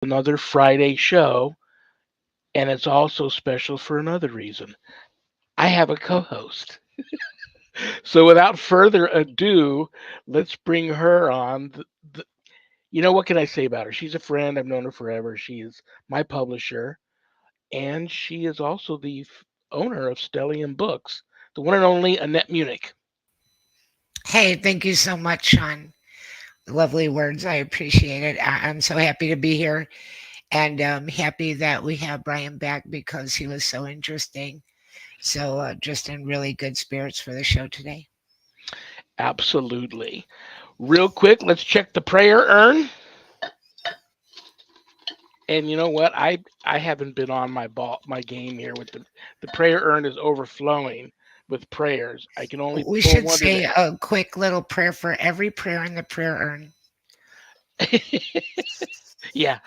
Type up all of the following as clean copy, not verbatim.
another Friday show, and it's also special for another reason. I have a co host. So without further ado, let's bring her on. What can I say about her? She's a friend. I've known her forever. She is my publisher, and she is also the owner of Stellium Books, the one and only Annette Munich. Hey, thank you so much, Shawn. Lovely words. I appreciate it. I'm so happy to be here and happy that we have Brian back because he was so interesting. So, just in really good spirits for the show today. Absolutely. Real quick, let's check the prayer urn. And you know what? I haven't been on my game here with the prayer urn is overflowing with prayers. I can only We pull should one say today. a quick little prayer for every prayer in the prayer urn. Yeah,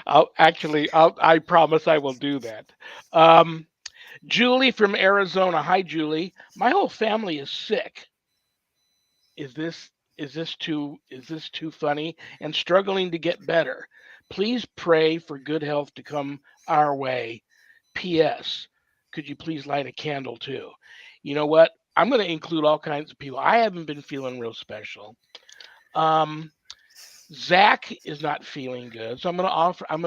I promise I will do that. Um, Julie from Arizona. Hi, Julie. My whole family is sick. Is this too funny and struggling to get better? Please pray for good health to come our way. P.S. Could you please light a candle too? You know what? I'm going to include all kinds of people. I haven't been feeling real special. Um, Zach is not feeling good, so I'm going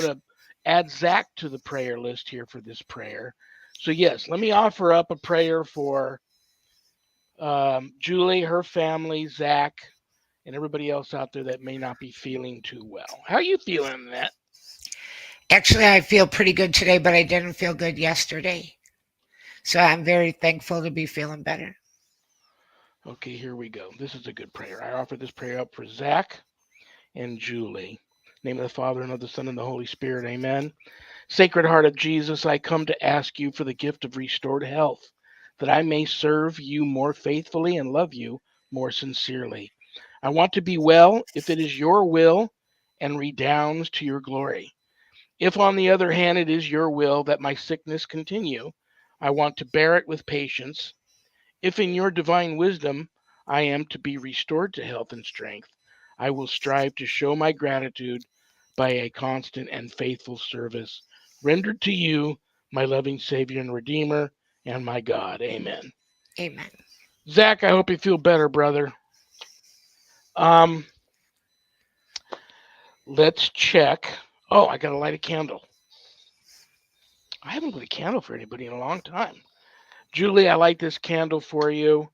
to add Zach to the prayer list here for this prayer. So yes, let me offer up a prayer for Julie, her family, Zach, and everybody else out there that may not be feeling too well. How are you feeling, that? Actually, I feel pretty good today, but I didn't feel good yesterday. So, I'm very thankful to be feeling better. Okay, here we go. This is a good prayer. I offer this prayer up for Zach and Julie. Name of the Father and of the Son and the Holy Spirit. Amen. Sacred Heart of Jesus, I come to ask you for the gift of restored health, that I may serve you more faithfully and love you more sincerely. I want to be well if it is your will and redounds to your glory. If, on the other hand, it is your will that my sickness continue, I want to bear it with patience. If in your divine wisdom I am to be restored to health and strength, I will strive to show my gratitude by a constant and faithful service rendered to you, my loving Savior and Redeemer, and my God. Amen. Amen. Zach, I hope you feel better, brother. Um, let's check. Oh, I got to light a candle. I haven't lit a candle for anybody in a long time. Julie, I light this candle for you,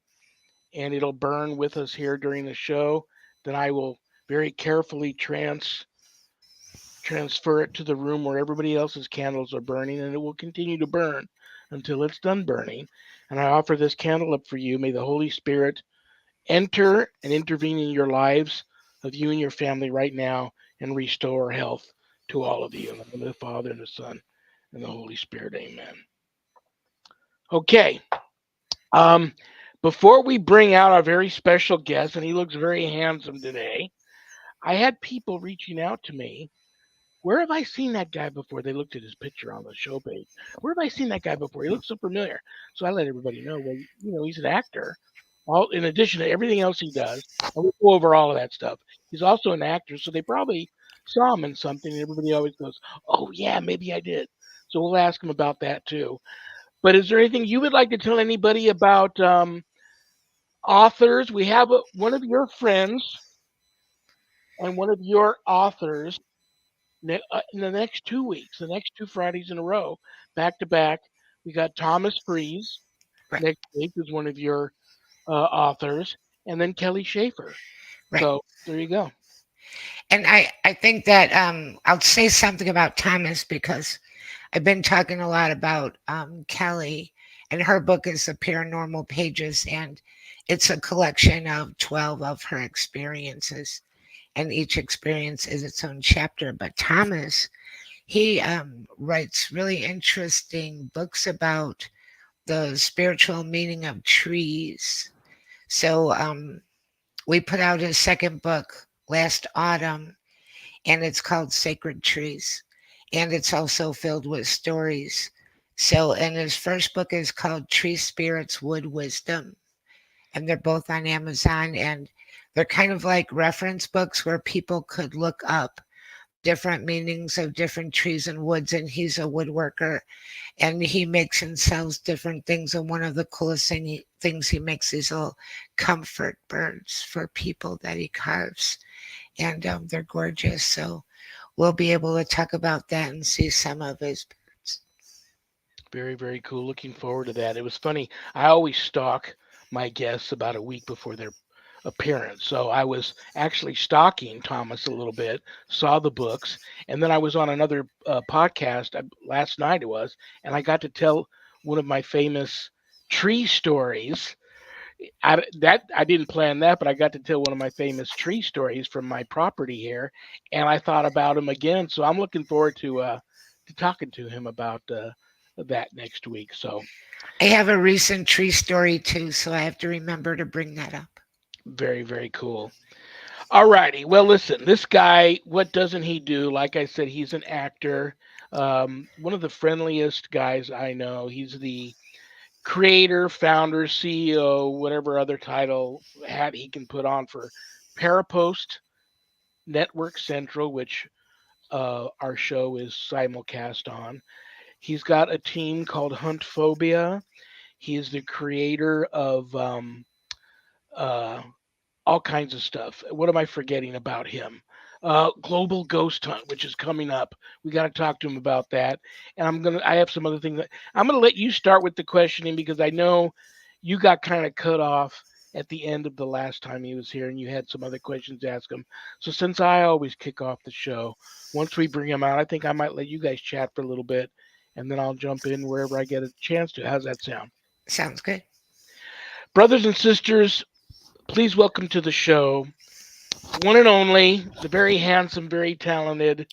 and it'll burn with us here during the show. Then I will very carefully transfer it to the room where everybody else's candles are burning, and it will continue to burn until it's done burning. And I offer this candle up for you. May the Holy Spirit enter and intervene in your lives of you and your family right now and restore health to all of you. In the name of the Father and the Son and the Holy Spirit. Amen. Okay. Um, Before we bring out our very special guest, and he looks very handsome today, I had people reaching out to me. Where have I seen that guy before? They looked at his picture on the show page. Where have I seen that guy before? He looks so familiar. So I let everybody know, well, he's an actor. All in addition to everything else he does, and we'll go over all of that stuff. He's also an actor, so they probably saw him in something, and everybody always goes, "Oh yeah, maybe I did." So we'll ask him about that too. But is there anything you would like to tell anybody about authors? We have one of your friends and one of your authors in the next 2 weeks, the next two Fridays in a row, back to back. We got Thomas Freeze Right. next week, who's one of your authors, and then Kelly Schaefer. Right. So there you go. And I think that I'll say something about Thomas because I've been talking a lot about Kelly, and her book is The Paranormal Pages, and it's a collection of 12 of her experiences, and each experience is its own chapter. But Thomas, he writes really interesting books about the spiritual meaning of trees. So we put out his second book last autumn, and it's called Sacred Trees. And it's also filled with stories. So, and his first book is called Tree Spirits Wood Wisdom. And they're both on Amazon. And they're kind of like reference books where people could look up different meanings of different trees and woods, and he's a woodworker, and he makes and sells different things. And one of the coolest things he makes these little comfort birds for people that he carves, and they're gorgeous. So we'll be able to talk about that and see some of his birds. Very, very cool. Looking forward to that. It was funny. I always stalk my guests about a week before their appearance. So I was actually stalking Thomas a little bit, saw the books, and then I was on another podcast last night it was, and I got to tell one of my famous tree stories. I didn't plan that, but I got to tell one of my famous tree stories from my property here, and I thought about him again. So I'm looking forward to talking to him about that next week. So I have a recent tree story too, so I have to remember to bring that up. very, very cool. All righty. Well, listen, this guy, what doesn't he do? Like I said, he's an actor. One of the friendliest guys I know. He's the creator, founder, CEO, whatever other title hat he can put on for Parapost Network Central, which our show is simulcast on. He's got a team called Hunt Phobia. He is the creator of uh, all kinds of stuff. What am I forgetting about him? Global Ghost Hunt, which is coming up. We got to talk to him about that. And I have some other things. I'm gonna let you start with the questioning because I know you got kind of cut off at the end of the last time he was here, and you had some other questions to ask him. So since I always kick off the show, once we bring him out, I think I might let you guys chat for a little bit, and then I'll jump in wherever I get a chance to. How's that sound? Sounds good. Brothers and sisters, please welcome to the show one and only, the very handsome, very talented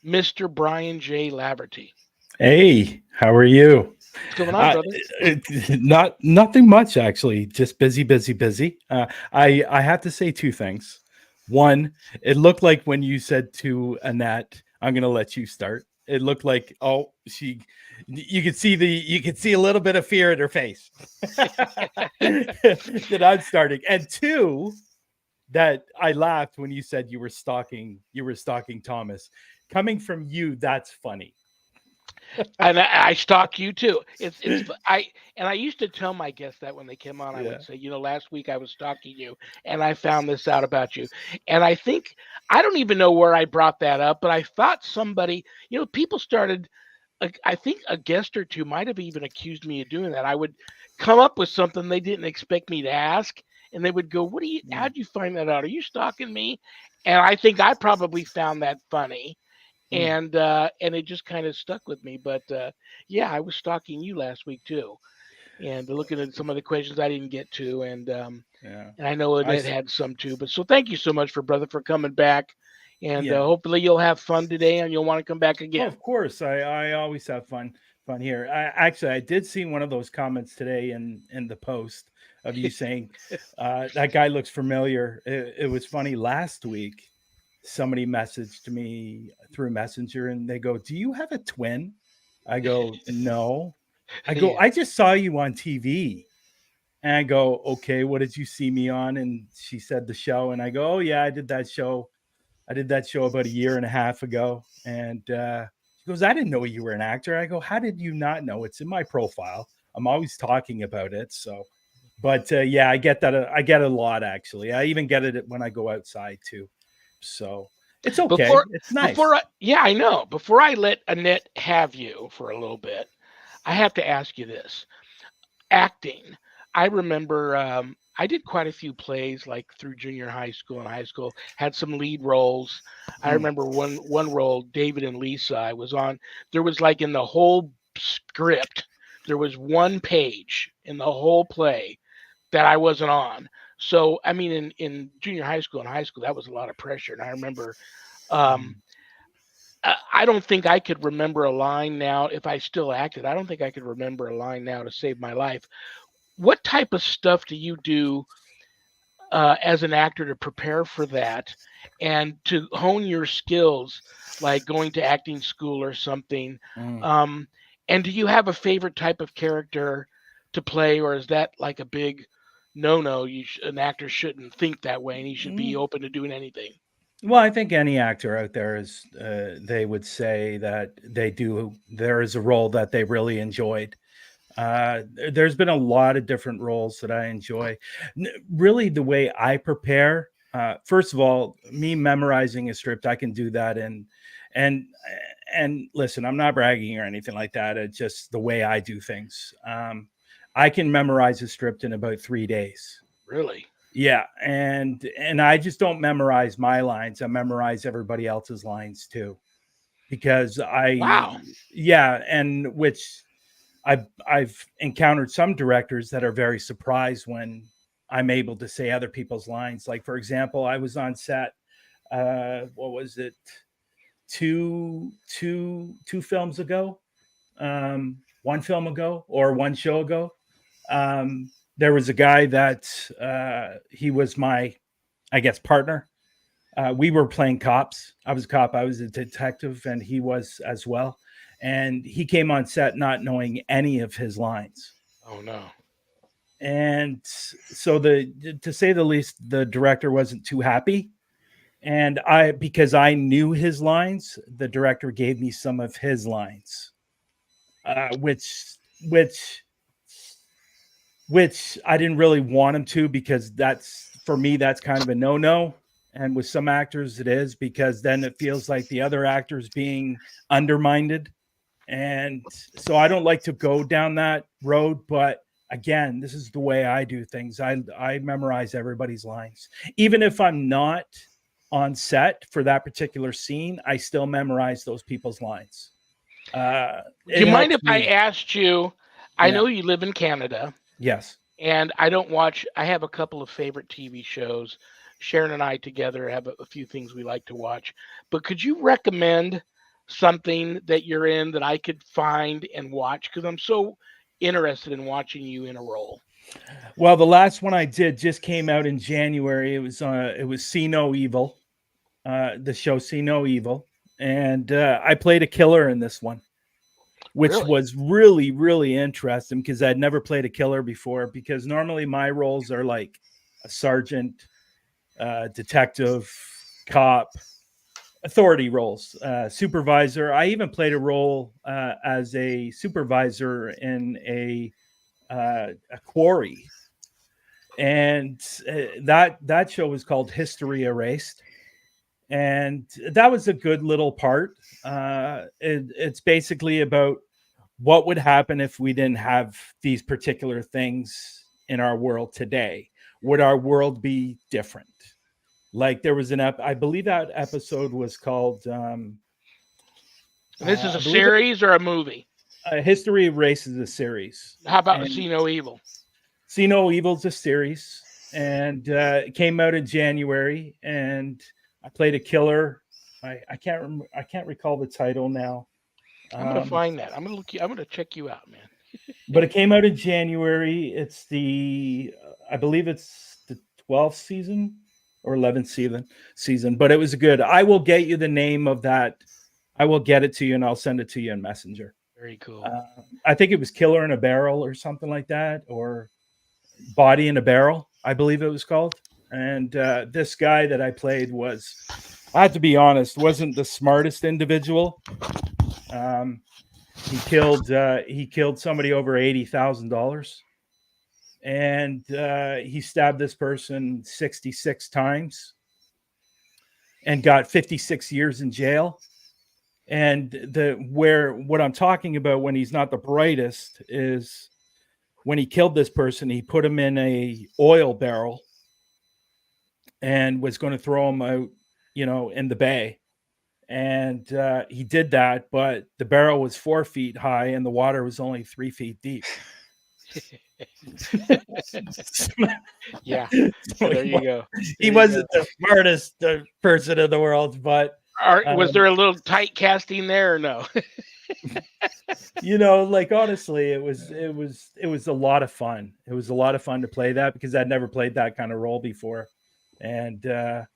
Mr. Brian J. Laverty. Hey, how are you? What's going on, Uh, brother? not nothing much actually. Just busy, busy, busy. I have to say two things. One, it looked like when you said to Annette, "I'm going to let you start." It looked like she. You could see a little bit of fear in her face that I'm starting. And two, that I laughed when you said you were stalking Thomas. Coming from you, that's funny. And I stalk you too. I used to tell my guests that when they came on, I Yeah. would say, last week I was stalking you, and I found this out about you. And I think I don't even know where I brought that up, but I thought somebody, people started. I think a guest or two might have even accused me of doing that. I would come up with something they didn't expect me to ask, and they would go, "What do you? Mm, How'd you find that out? Are you stalking me?" And I think I probably found that funny, mm. and it just kind of stuck with me. But yeah, I was stalking you last week too, and looking at some of the questions I didn't get to, Yeah. and I know I Annette s- had some too. But so thank you so much for brother for coming back, and yeah. hopefully you'll have fun today, and you'll want to come back Oh, again. of course. I always have fun here. I did see one of those comments today in the post of you saying that guy looks familiar. It was funny last week. Somebody messaged me through Messenger and they go, "Do you have a twin?" I go, "No." I go, Yeah. "I just saw you on TV." And I go, "Okay, what did you see me on?" And she said the show. And I go, "Oh yeah, I did that show. I did that show about a year and a half ago." And she goes, "I didn't know you were an actor." I go, "How did you not know? It's in my profile. I'm always talking about it." So, but yeah, I get that. I get it a lot actually. I even get it when I go outside too. So it's okay. Before It's before nice. I yeah, I know. Before I let Annette have you for a little bit, I have to ask you this. Acting. I remember I did quite a few plays like through junior high school and high school, had some lead roles. I Mm, remember one role, David and Lisa, I was on. There was like in the whole script, there was one page in the whole play that I wasn't on. So I mean in junior high school and high school, that was a lot of pressure. And I remember um mm, I don't think I could remember a line now if I still acted. I don't think I could remember a line now to save my life. What type of stuff do you do as an actor to prepare for that and to hone your skills, like going to acting school or something? mm, Um, and do you have a favorite type of character to play, or is that like a big no-no? An actor shouldn't think that way, and he should be mm. open to doing anything. Well, I think any actor out there is, they would say that there is a role that they really enjoyed. There's been a lot of different roles that I enjoy. Really, the way I prepare, first of all, me memorizing a script, I can do that. And, and listen, I'm not bragging or anything like that. It's just the way I do things. I can memorize a script in about 3 days. Really? Yeah, and I just don't memorize my lines. I memorize everybody else's lines too, because Wow. yeah, and which I've encountered some directors that are very surprised when I'm able to say other people's lines. Like, for example, I was on set. What was it? Two films ago, one film ago, or one show ago. There was a guy that, he was my, I guess, partner. We were playing cops. I was a cop. I was a detective, and he was as well. And he came on set not knowing any of his lines. Oh no. And so, to say the least, the director wasn't too happy. And because I knew his lines, the director gave me some of his lines, which which I didn't really want him to, because that's, for me, that's kind of a no-no. And with some actors it is, because then it feels like the other actor's being undermined. And so I don't like to go down that road. But again, this is the way I do things. I memorize everybody's lines. Even if I'm not on set for that particular scene, I still memorize those people's lines. Do It you mind if helps I me. asked you? I Yeah. know you live in Canada, Yes. and I don't watch. I have a couple of favorite TV shows. Sharon and I together have a few things we like to watch. But could you recommend something that you're in that I could find and watch? Because I'm so interested in watching you in a role. Well, the last one I did just came out in January. It was See No Evil, the show See No Evil, and I played a killer in this one, which Really? was really, really interesting, because I'd never played a killer before. Because normally my roles are like a sergeant, detective, cop, authority roles, supervisor. I even played a role, as a supervisor in a quarry. And that show was called History Erased, and that was a good little part. It's basically about what would happen if we didn't have these particular things in our world today. Would our world be different? Like, there was I believe that episode was called, And this is I a believe it, series or a movie? History Erases a series. How about And See No Evil? See No Evil's a series, and it came out in January. And I played a killer. I can't remember, I can't recall the title now. I'm gonna Um, find that. I'm gonna check you out, man. but it came out in January. It's I believe it's the 12th season or 11th season. But it was good. I will get you the name of that. I will get it to you, and I'll send it to you in Messenger. Very cool. I think it was Killer in a Barrel or something like that, or Body in a Barrel, I believe it was called. And this guy that I played I have to be honest, wasn't the smartest individual. Um, he killed somebody over $80,000, and he stabbed this person 66 times and got 56 years in jail. And what I'm talking about, when he's not the brightest, is when he killed this person, he put him in a oil barrel and was going to throw him out, in the bay. And he did that, but the barrel was 4 feet high and the water was only 3 feet deep. Yeah. So There you go. he wasn't the smartest person in the world, but Was there a little tight casting there or no? like, honestly, it was a lot of fun. It was a lot of fun to play that, because I'd never played that kind of role before. And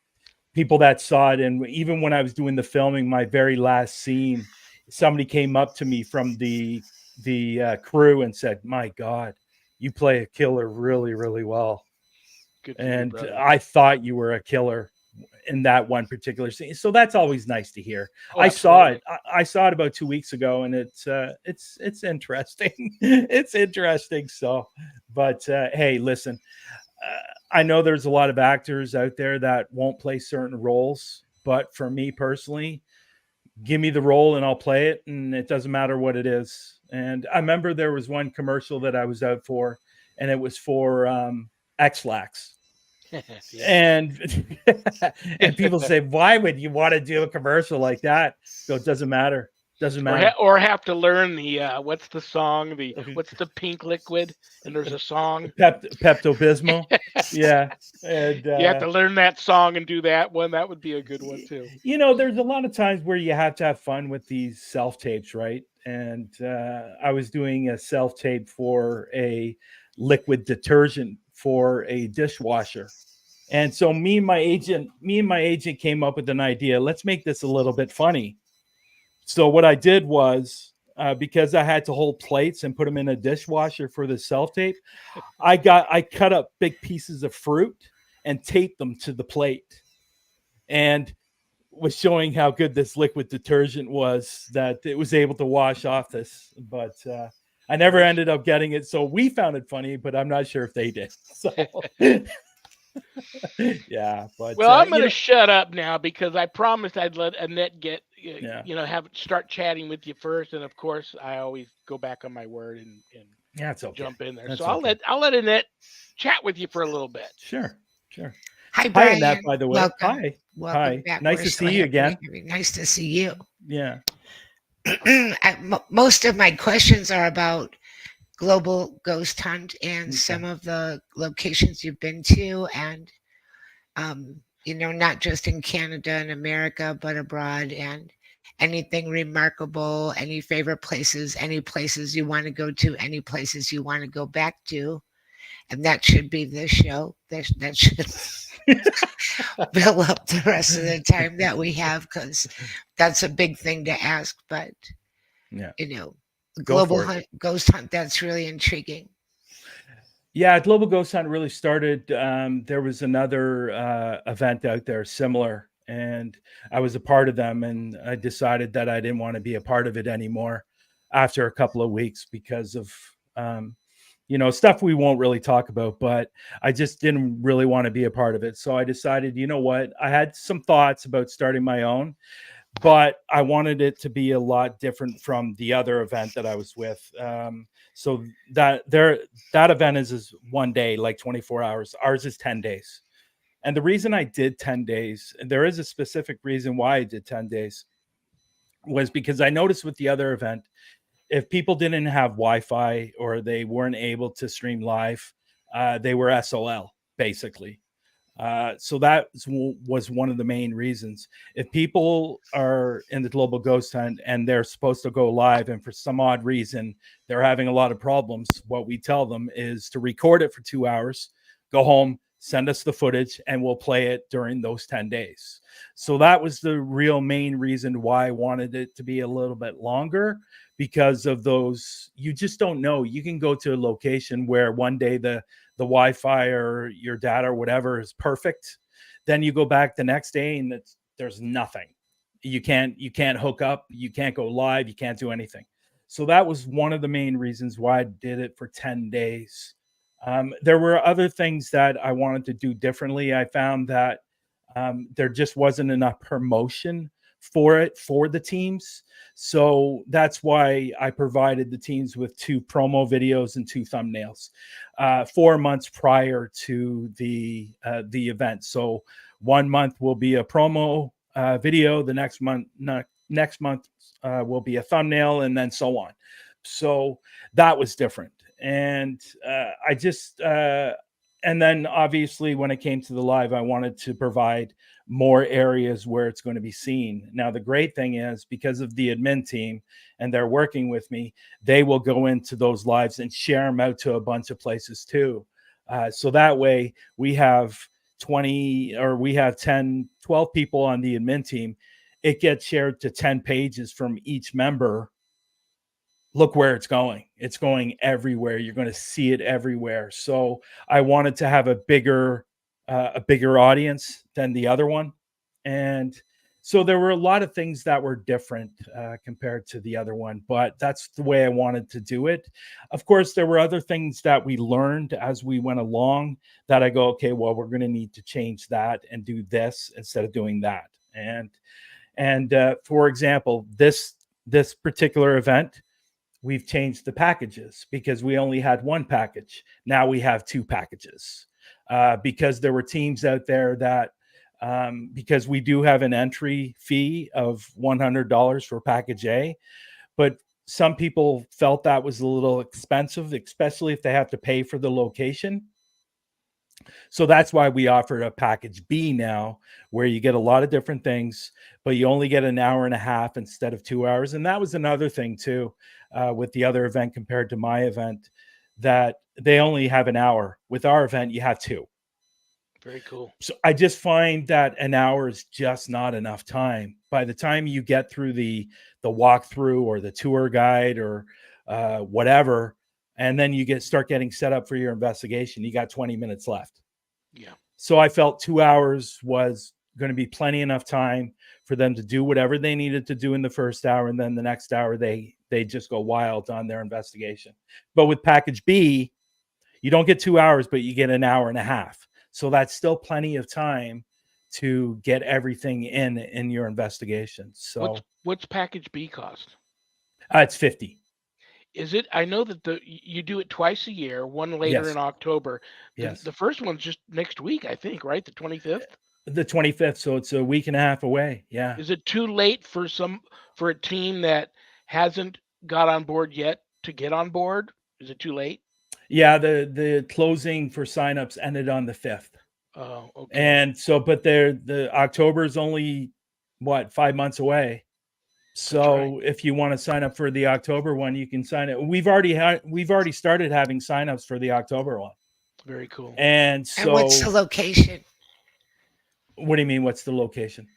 people that saw it, and even when I was doing the filming, my very last scene, somebody came up to me from the crew and said, "My God, you play a killer really, really well." Good for you, And brother. I thought you were a killer, in that one particular scene. So that's always nice to hear. Oh, I saw absolutely. it. I saw it about 2 weeks ago, and it's interesting. It's interesting. So, but hey, listen, I know there's a lot of actors out there that won't play certain roles, but for me personally, give me the role and I'll play it, and it doesn't matter what it is. And I remember there was one commercial that I was out for, and it was for X-Lax. Yeah. And and people say, why would you want to do a commercial like that? So it doesn't matter. Doesn't matter. Or have to learn the what's the song, the what's the pink liquid, and there's a song. Pepto Bismol. Yeah. And You have to learn that song and do that one. That would be a good one too. you know, there's a lot of times where you have to have fun with these self tapes, right? And I was doing a self tape for a liquid detergent for a dishwasher. And so me and my agent came up with an idea. Let's make this a little bit funny. So what I did was, because I had to hold plates and put them in a dishwasher for the self tape, I cut up big pieces of fruit and taped them to the plate, and was showing how good this liquid detergent was, that it was able to wash off this. But I never ended up getting it. So we found it funny, but I'm not sure if they did. So yeah, but Well, I'm going to shut up now because I promised I'd let Annette get, Yeah. start chatting with you first, and of course I always go back on my word and yeah, it's okay. jump in there. That's so I'll let Annette chat with you for a little bit. Sure. Hi, Brian. Hi, Annette, by the way. Welcome. Hi. Welcome Hi. back. Nice to see you again. Nice to see you. Yeah. Most of my questions are about Global Ghost Hunt and some of the locations you've been to, and not just in Canada and America, but abroad, and anything remarkable, any favorite places, any places you want to go to, any places you want to go back to. And that should be this show. That should fill up the rest of the time that we have, because that's a big thing to ask. But yeah, Global Ghost Hunt, that's really intriguing. Yeah, Global Ghost Hunt really started. There was another event out there similar, and I was a part of them, and I decided that I didn't want to be a part of it anymore after a couple of weeks because of stuff we won't really talk about, but I just didn't really want to be a part of it. So I decided, you know what? I had some thoughts about starting my own, but I wanted it to be a lot different from the other event that I was with. So that event is one day, like 24 hours. Ours is 10 days. And the reason I did 10 days, and there is a specific reason why I did 10 days, was because I noticed with the other event, if people didn't have Wi-Fi or they weren't able to stream live, they were SOL basically. So that was one of the main reasons. If people are in the Global Ghost Hunt and they're supposed to go live, and for some odd reason they're having a lot of problems, what we tell them is to record it for 2 hours, go home, send us the footage, and we'll play it during those 10 days. So that was the real main reason why I wanted it to be a little bit longer, because of those. You just don't know. You can go to a location where one day the Wi-Fi or your data or whatever is perfect. Then you go back the next day and there's nothing. You can't hook up. You can't go live. You can't do anything. So that was one of the main reasons why I did it for 10 days. There were other things that I wanted to do differently. I found that there just wasn't enough promotion for the teams. So that's why I provided the teams with 2 promo videos and 2 thumbnails 4 months prior to the event. So 1 month will be a promo video, the next month will be a thumbnail, and then so on. So that was different. And and then obviously when it came to the live, I wanted to provide more areas where it's going to be seen. Now, the great thing is, because of the admin team and they're working with me, they will go into those lives and share them out to a bunch of places too. So that way we have 10, 12 people on the admin team. It gets shared to 10 pages from each member. Look where it's going. It's going everywhere. You're going to see it everywhere. So I wanted to have a bigger a bigger audience than the other one. And so there were a lot of things that were different compared to the other one, but that's the way I wanted to do it. Of course, there were other things that we learned as we went along that I go, okay, well, we're going to need to change that and do this instead of doing that. And for example, this particular event, we've changed the packages because we only had one package. Now we have two packages because there were teams out there that, because we do have an entry fee of $100 for package A, but some people felt that was a little expensive, especially if they have to pay for the location. So that's why we offer a package B now, where you get a lot of different things, but you only get an hour and a half instead of 2 hours. And that was another thing too, with the other event compared to my event, that they only have an hour. With our event, you have two. Very cool. So I just find that an hour is just not enough time. By the time you get through the walkthrough or the tour guide or whatever, and then you start getting set up for your investigation, you got 20 minutes left. Yeah. So I felt 2 hours was going to be plenty enough time for them to do whatever they needed to do in the first hour, and then the next hour they just go wild on their investigation. But with package B, you don't get 2 hours, but you get an hour and a half. So that's still plenty of time to get everything in your investigation. So what's package B cost? It's 50. Is it? I know that you do it twice a year, one later Yes. in October. Yes. The first one's just next week, I think, right? The 25th? The 25th, so it's a week and a half away. Yeah. Is it too late for a team that hasn't got on board yet to get on board? Is it too late? Yeah, the closing for signups ended on the 5th. Oh, okay. And so, but the October is only 5 months away. So if you want to sign up for the October one, you can sign it. We've already started having signups for the October one. Very cool. And so, And what's the location what do you mean? What's the location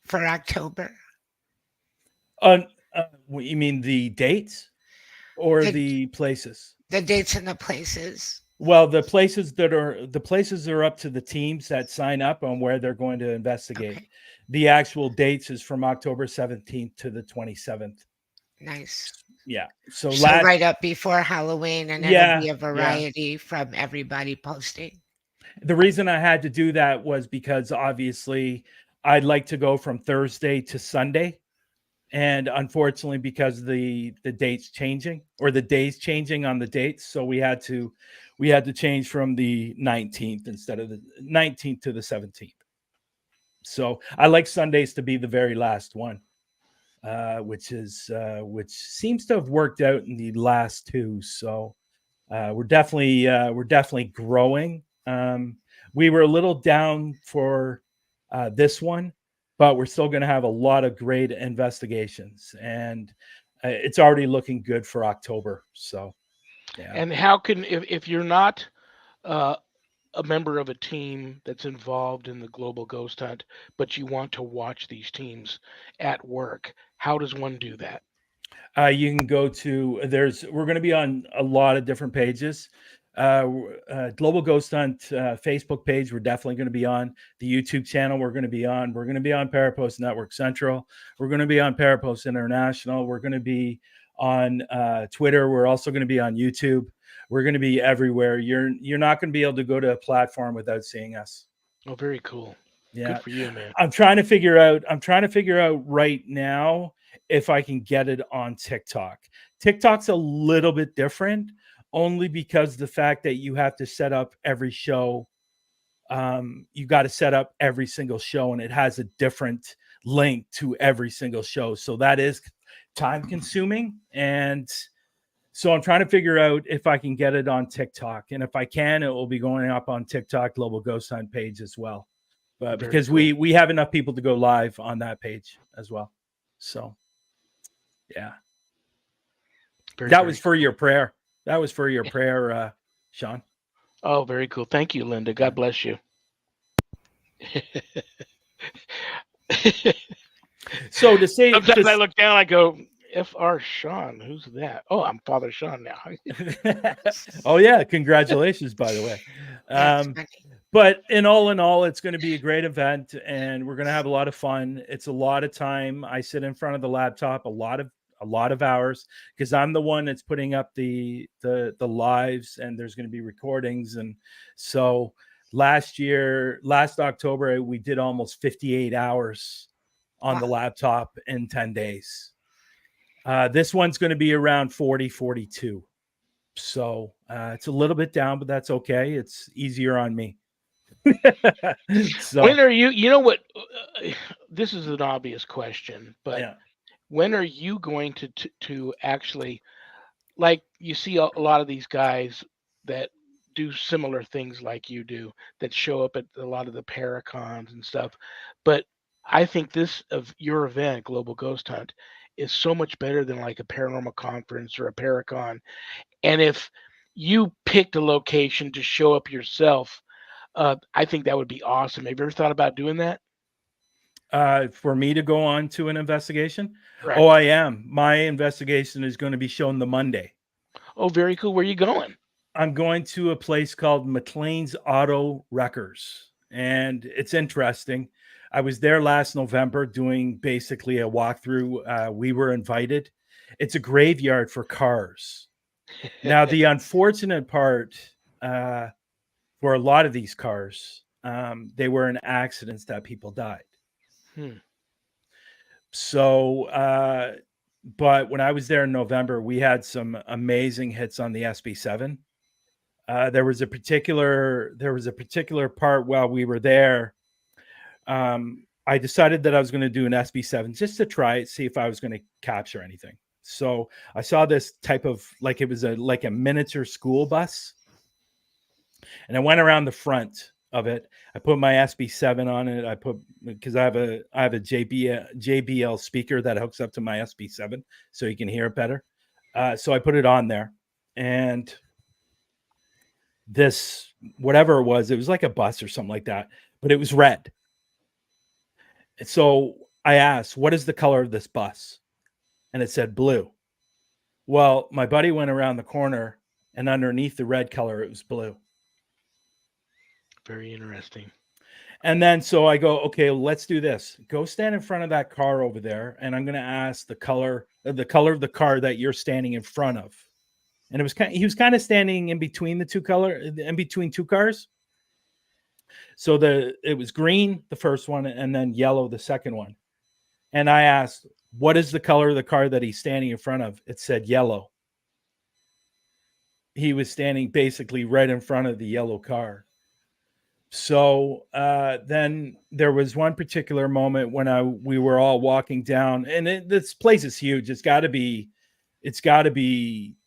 for October? What you mean, the dates or the places? The dates and the places. Well, the places are up to the teams that sign up on where they're going to investigate. Okay. The actual dates is from October 17th to the 27th. Nice. Yeah. So right up before Halloween, and it'll be a variety from everybody posting. The reason I had to do that was because obviously I'd like to go from Thursday to Sunday. And unfortunately, because the dates changing, or the days changing on the dates, so we had to change from the 19th instead of the 19th to the 17th. So I like Sundays to be the very last one, which seems to have worked out in the last two. So we're definitely growing. We were a little down for this one, but we're still going to have a lot of great investigations, and it's already looking good for October. So, yeah. And how can, if you're not a member of a team that's involved in the global ghost hunt, but you want to watch these teams at work, how does one do that? You can go to we're going to be on a lot of different pages. Global Ghost Hunt Facebook page, we're definitely going to be on. The YouTube channel, we're going to be on. We're going to be on Parapost Network Central. We're going to be on Parapost International. We're going to be on Twitter. We're also going to be on YouTube. We're going to be everywhere. You're not going to be able to go to a platform without seeing us. Oh, very cool. Yeah. Good for you, man. I'm trying to figure out right now if I can get it on TikTok. TikTok's a little bit different, only because the fact that you have to set up every show. You got to set up every single show, and it has a different link to every single show. So that is time consuming. And so I'm trying to figure out if I can get it on TikTok. And if I can, it will be going up on TikTok Global Ghost Hunt page as well. But because cool. we have enough people to go live on that page as well. So yeah. That was for your prayer. That was for your prayer, Shawn. Oh, very cool. Thank you, Linda. God bless you. So to say, sometimes I look down, I go, F.R. Shawn, who's that? Oh, I'm Father Shawn now. Oh yeah, congratulations, by the way. But in all, it's going to be a great event, and we're going to have a lot of fun. It's a lot of time. I sit in front of the laptop a lot of hours because I'm the one that's putting up the lives, and there's going to be recordings. And so last October, we did almost 58 hours on the Wow. laptop in 10 days. This one's going to be around 40, 42. So it's a little bit down, but that's okay. It's easier on me. When So are you? You know what? This is an obvious question, but yeah. when are you going to actually, like, you see a lot of these guys that do similar things like you do, that show up at a lot of the paracons and stuff, but I think this of your event, Global Ghost Hunt, is so much better than like a paranormal conference or a paracon. And if you picked a location to show up yourself, I think that would be awesome. Have you ever thought about doing that? For me to go on to an investigation. Oh, Correct. I am. My investigation is going to be shown the Monday. Oh, very cool. Where are you going? I'm going to a place called McLean's Auto Wreckers, and it's interesting. I was there last November doing basically a walkthrough. We were invited. It's a graveyard for cars. Now, the unfortunate part for a lot of these cars, they were in accidents that people died. Hmm. So, but when I was there in November, we had some amazing hits on the SB7. There was a particular part while we were there. I decided that I was going to do an SB7 just to try it, see if I was going to capture anything. So I saw this type of, like, it was like a miniature school bus, and I went around the front of it. I put my SB7 on it. Because I have a JBL speaker that hooks up to my SB7 so you can hear it better. So I put it on there, and this, whatever it was like a bus or something like that, but it was red. So I asked, "What is the color of this bus?" And it said blue. Well, my buddy went around the corner, and underneath the red color, it was blue. Very interesting. And then so I go, okay, let's do this. Go stand in front of that car over there, and I'm going to ask the color of the car that you're standing in front of. And he was kind of standing in between in between two cars. So it was green, the first one, and then yellow, the second one. And I asked, what is the color of the car that he's standing in front of? It said yellow. He was standing basically right in front of the yellow car. So then there was one particular moment when we were all walking down, and this place is huge. It's got to be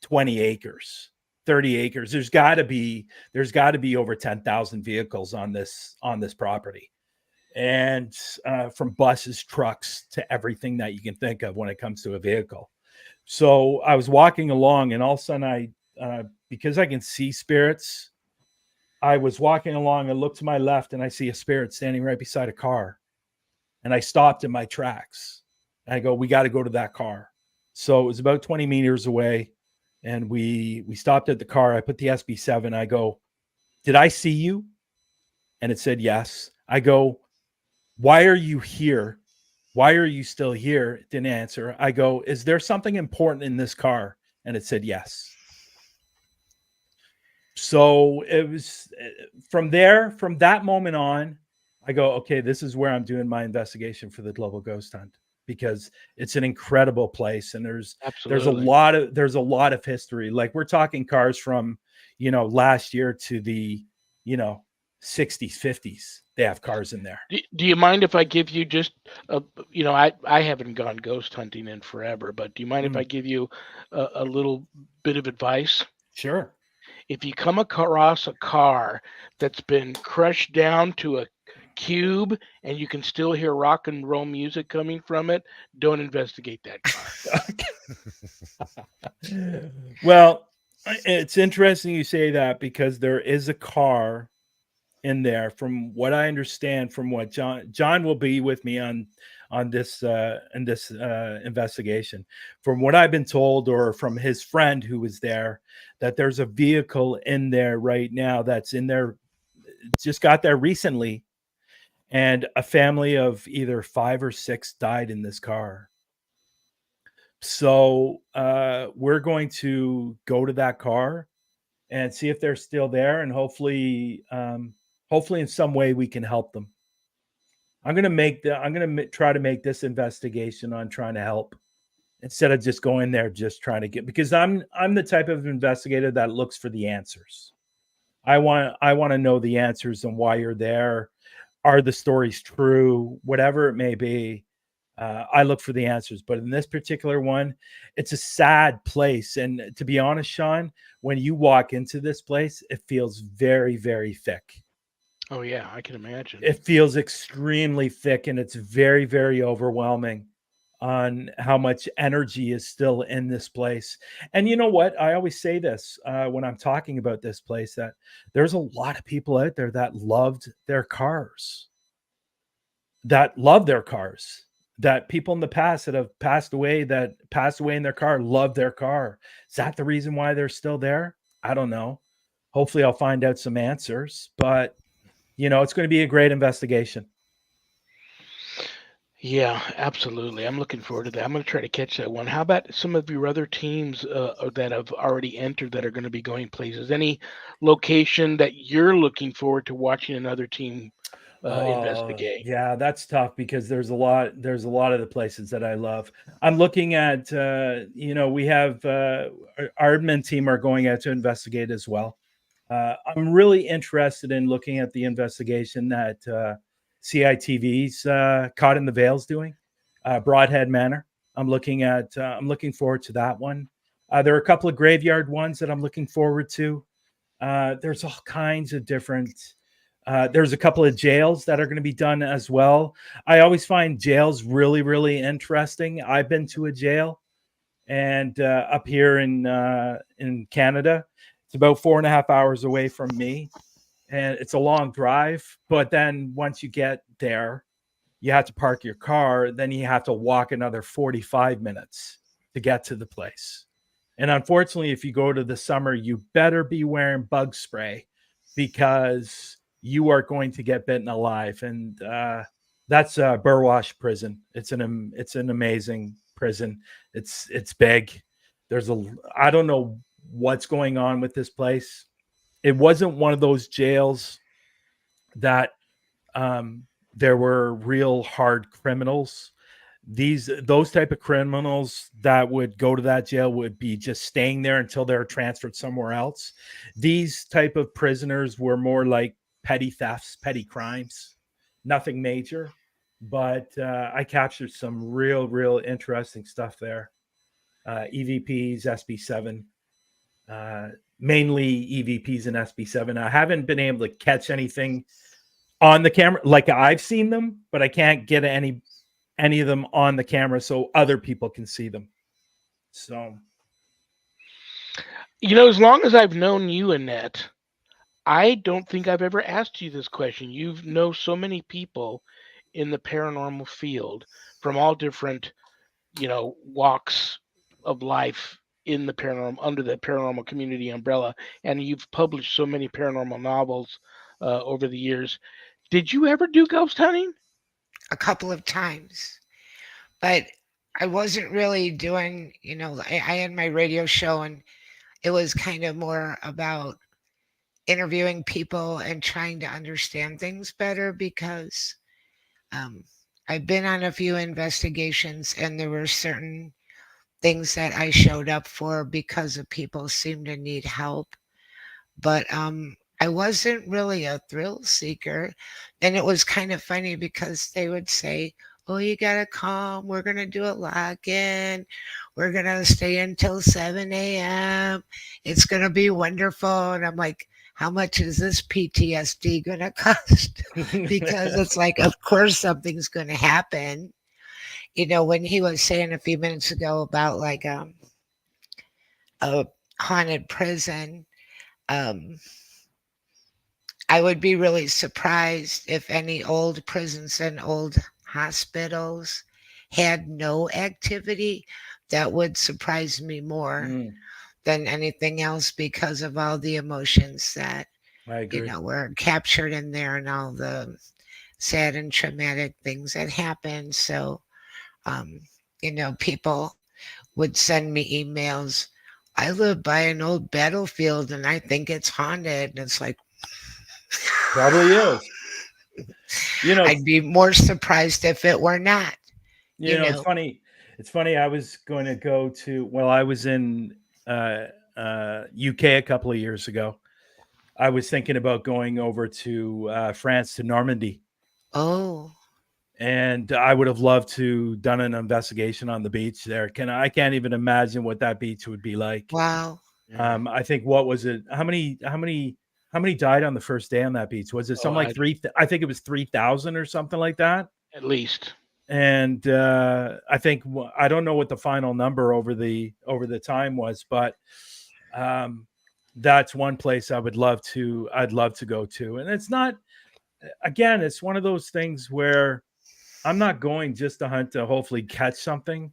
20 acres, 30 acres. There's got to be over 10,000 vehicles on this property, and from buses, trucks, to everything that you can think of when it comes to a vehicle. So I was walking along, and all of a sudden because I can see spirits, I was walking along and looked to my left, and I see a spirit standing right beside a car. And I stopped in my tracks. And I go, we got to go to that car. So it was about 20 meters away. And we stopped at the car. I put the SB7. I go, did I see you? And it said, yes. I go, why are you here? Why are you still here? It didn't answer. I go, is there something important in this car? And it said, yes. So it was from that moment on, I go, okay, this is where I'm doing my investigation for the Global Ghost Hunt, because it's an incredible place, and there's a Absolutely. lot of history. Like, we're talking cars from, last year to the, 60s, 50s. They have cars in there. Do you mind if I give you just I haven't gone ghost hunting in forever, but do you mind if I give you a little bit of advice? Sure. If you come across a car that's been crushed down to a cube and you can still hear rock and roll music coming from it, don't investigate that car. Well, it's interesting you say that, because there is a car in there, from what I understand, from what John will be with me on this investigation. From what I've been told, or from his friend who was there, that there's a vehicle in there right now that's in there. just got there recently, and a family of either 5 or 6 died in this car. So we're going to go to that car and see if they're still there, and hopefully in some way we can help them. Try to make this investigation on trying to help instead of just going there just trying to get, because I'm the type of investigator that looks for the answers. I want to know the answers and why you're there. Are the stories true? Whatever it may be, I look for the answers. But in this particular one, it's a sad place. And to be honest, Shawn, when you walk into this place, it feels very, very thick. Oh yeah, I can imagine. It feels extremely thick, and it's very, very overwhelming on how much energy is still in this place. And you know what? I always say this when I'm talking about this place, that there's a lot of people out there that loved their cars, that people in the past that have passed away, in their car, loved their car. Is that the reason why they're still there? I don't know. Hopefully I'll find out some answers, but it's going to be a great investigation. Yeah, absolutely. I'm looking forward to that. I'm going to try to catch that one. How about some of your other teams that have already entered that are going to be going places? Any location that you're looking forward to watching another team Oh, investigate? yeah, that's tough because there's a lot of the places that I love. I'm looking at we have our admin team are going out to investigate as well. I'm really interested in looking at the investigation that CITV's Caught in the Veil's doing, Broadhead Manor. I'm looking forward to that one. There are a couple of graveyard ones that I'm looking forward to. There's all kinds of different. There's a couple of jails that are going to be done as well. I always find jails really, really interesting. I've been to a jail, and up here in Canada, it's about 4.5 hours away from me, and it's a long drive. But then once you get there, you have to park your car. Then you have to walk another 45 minutes to get to the place. And unfortunately, if you go to the summer, you better be wearing bug spray because you are going to get bitten alive. And that's Burwash Prison. It's an amazing prison. It's big. I don't know what's going on with this place. It wasn't one of those jails that there were real hard criminals. Those type of criminals that would go to that jail would be just staying there until they're transferred somewhere else. These type of prisoners were more like petty thefts, petty crimes, nothing major. But I captured some real interesting stuff there. EVPs, SB7, mainly EVPs and SB7. I haven't been able to catch anything on the camera. Like, I've seen them, but I can't get any of them on the camera so other people can see them. So, As long as I've known you, Annette, I don't think I've ever asked you this question. You know so many people in the paranormal field from all different, walks of life in the paranormal, under the paranormal community umbrella, and you've published so many paranormal novels over the years. Did you ever do ghost hunting? a couple of times, but I wasn't really doing, I had my radio show, and it was kind of more about interviewing people and trying to understand things better because um, I've been on a few investigations, and there were certain things that I showed up for because of people seemed to need help. But I wasn't really a thrill seeker. And it was kind of funny because they would say, "Oh, you gotta come. We're gonna do a lock-in. We're gonna stay until 7 a.m. It's gonna be wonderful." And I'm like, "How much is this PTSD gonna cost?" Because it's like, of course something's gonna happen. When he was saying a few minutes ago about like a haunted prison, um, I would be really surprised if any old prisons and old hospitals had no activity. That would surprise me more mm, than anything else because of all the emotions that I agree. were captured in there and all the sad and traumatic things that happened. So, um, people would send me emails. I live by an old battlefield and I think it's haunted. And it's like, Probably is. You know, I'd be more surprised if it were not, it's funny. It's funny. I was going to go to. Well, I was in UK a couple of years ago. I was thinking about going over to France, to Normandy, Oh, and I would have loved to done an investigation on the beach there. I can't even imagine what that beach would be like. wow. Yeah. I think, what was it? How many died on the first day on that beach? Was it Oh, something like three? I think it was 3,000 or something like that. at least. And I think, I don't know what the final number over the time was, but that's one place I'd love to go to. And it's not, again, it's one of those things where I'm not going just to hunt to hopefully catch something.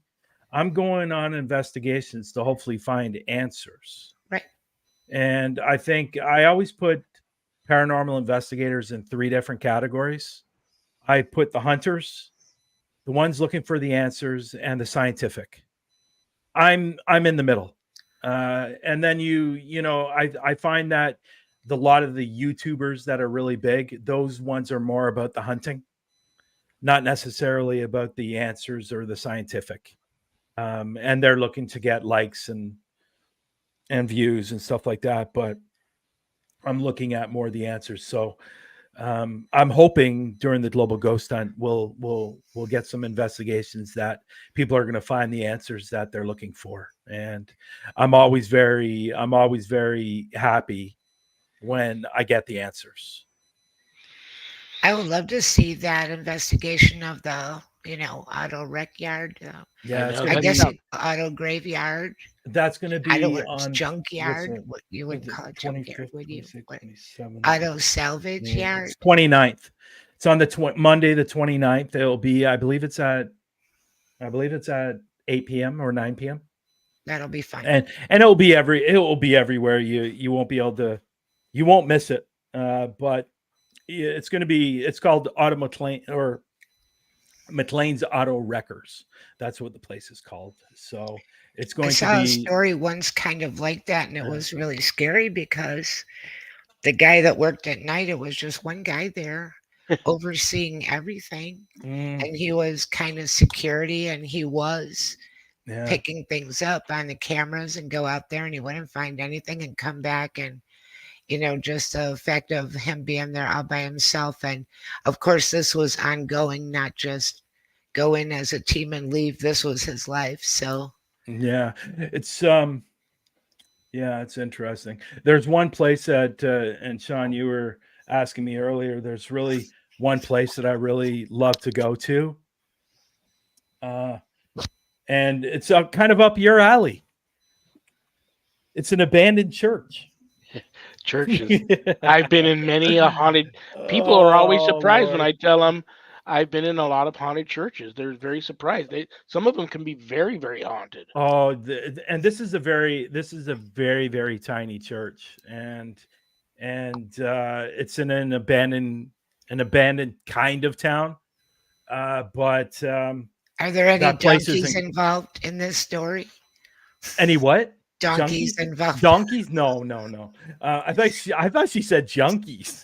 I'm going on investigations to hopefully find answers. Right. And I think I always put paranormal investigators in 3 different categories. I put the hunters, the ones looking for the answers, and the scientific. I'm in the middle. And then I find that the lot of the YouTubers that are really big, those ones are more about the hunting, not necessarily about the answers or the scientific. And they're looking to get likes and views and stuff like that. But I'm looking at more the answers. So I'm hoping during the global ghost hunt we'll get some investigations that people are going to find the answers that they're looking for. And I'm always very happy when I get the answers. I would love to see that investigation of the, auto wreck yard. I Yeah, it's know going I to that guess be sounds. auto graveyard. that's going to I don't be know, it's on, what's junkyard. it? What you What's wouldn't it? call it junkyard, 25th, would you? 26th, What? 27th. Auto salvage Yeah, yard. it's 29th. It's on the Monday the 29th. It'll be, I believe it's at 8 p.m. or 9 p.m. That'll be fun. And it will be everywhere. You won't be able to, you won't miss it. But it's going to be, it's called Auto McLean, or McLean's Auto Wreckers. That's what the place is called. So it's I going to saw a be, story once kind of like that, and it was really scary because the guy that worked at night, it was just one guy there overseeing everything. mm, And he was kind of security and he was yeah. picking things up on the cameras and go out there and he wouldn't find anything and come back and just the fact of him being there all by himself. And of course this was ongoing, not just go in as a team and leave. This was his life. So Yeah. It's, yeah, it's interesting. There's one place that, and Shawn, you were asking me earlier, there's really one place that I really love to go to. And it's kind of up your alley. It's an abandoned church. Churches. I've been in many a haunted. People are always Oh, surprised when Lord. I tell them I've been in a lot of haunted churches. They're very surprised. Some of them can be very, very haunted. Oh, and this is a very, very tiny church, and it's in an abandoned kind of town. But are there any that place donkeys isn't involved in this story? any what? Donkeys Junkies? involved. Donkeys? No, no, no. I thought she said junkies.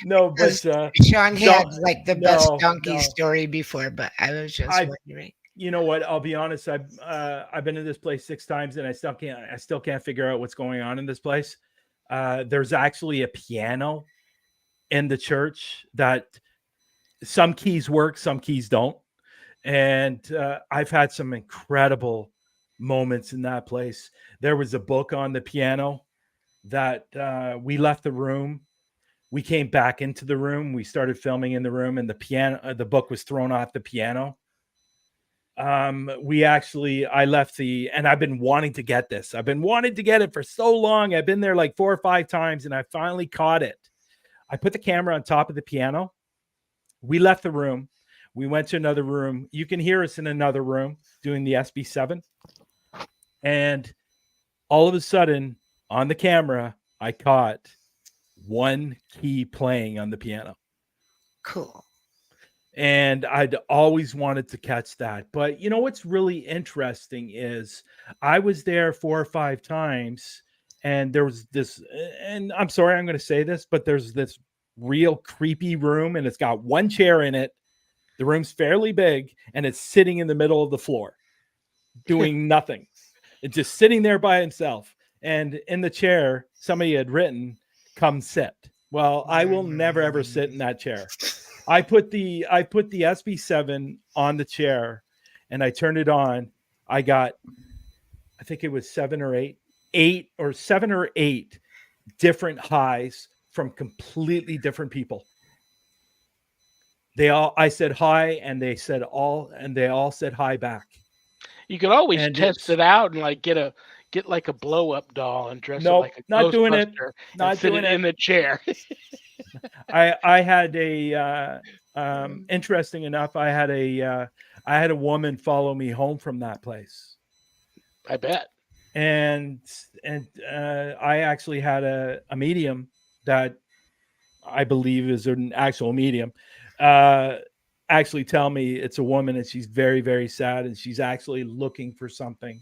No, but Because Shawn had don't. like the best No, donkey no. story before, but I was just I wondering. You know what? I'll be honest. I've been to this place 6 times, and I still can't figure out what's going on in this place. There's actually a piano in the church that some keys work, some keys don't, and I've had some incredible moments in that place. There was a book on the piano that we left the room. We came back into the room. We started filming in the room, and the book was thrown off the piano. I left and I've been wanting to get this. I've been wanting to get it for so long. I've been there like 4 or 5 times and I finally caught it. I put the camera on top of the piano. We left the room. We went to another room. You can hear us in another room doing the SB7. And all of a sudden on the camera, I caught one key playing on the piano. Cool. And I'd always wanted to catch that. But you know what's really interesting is I was there 4 or 5 times, and there was this, and I'm sorry I'm going to say this, but there's this real creepy room, and it's got one chair in it. The room's fairly big, and it's sitting in the middle of the floor, doing nothing. It's just sitting there by himself. And in the chair, somebody had written, "Come sit." Well, I will never ever sit in that chair. I put the SB7 on the chair, and I turned it on. I got, I think it was 7 or 8 different highs from completely different people. I said hi, and they all said hi back. You could always And test it's it out and like get like a blow up doll and dress it nope, like a not doing it, Ghostbuster and not sit doing it in it. the chair. I had a interesting enough. I had a woman follow me home from that place, I bet. and I actually had a medium that I believe is an actual medium. Uh, Actually tell me it's a woman, and she's very very sad, and she's actually looking for something.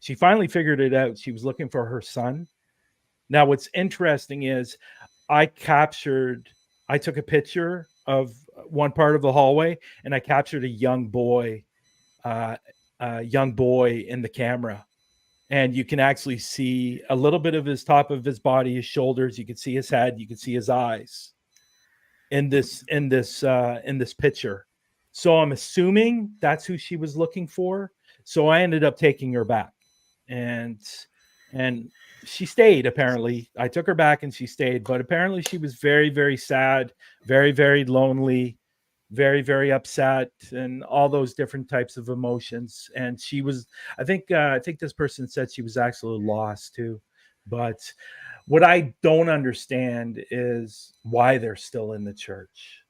She finally figured it out. She was looking for her son. Now, what's interesting is I took a picture of one part of the hallway, and I captured uh, a young boy in the camera. And you can actually see a little bit of his top of his body, his shoulders. You can see his head. You can see his eyes in this picture. So I'm assuming that's who she was looking for. So I ended up taking her back, and and she stayed. Apparently, I took her back and she stayed. But apparently, she was very very sad, very very lonely, very very upset, and all those different types of emotions. And she was, I think this person said she was actually lost too. But what I don't understand is why they're still in the church.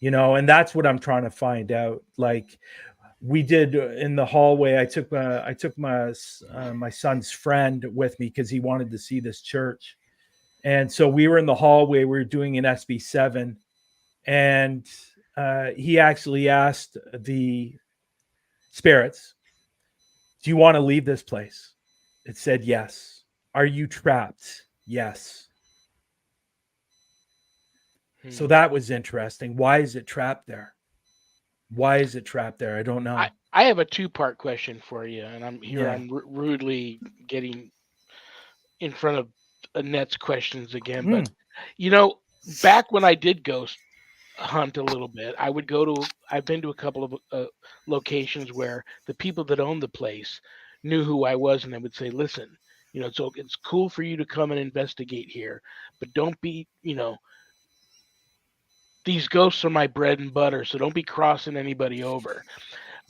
And that's what I'm trying to find out. Like we did in the hallway, I took my son's friend with me because he wanted to see this church, and so we were in the hallway. We were doing an SB7, and he actually asked the spirits, "Do you want to leave this place?" It said yes. "Are you trapped?" Yes. So that was interesting. Why is it trapped there? Why is it trapped there? I don't know. I have a two-part question for you, and Yeah. I'm rudely getting in front of Annette's questions again. But Mm, you know, back when I did ghost hunt a little bit, I've been to a couple of locations where the people that owned the place knew who I was, and they would say, "Listen, so it's cool for you to come and investigate here, but don't be, these ghosts are my bread and butter, so don't be crossing anybody over."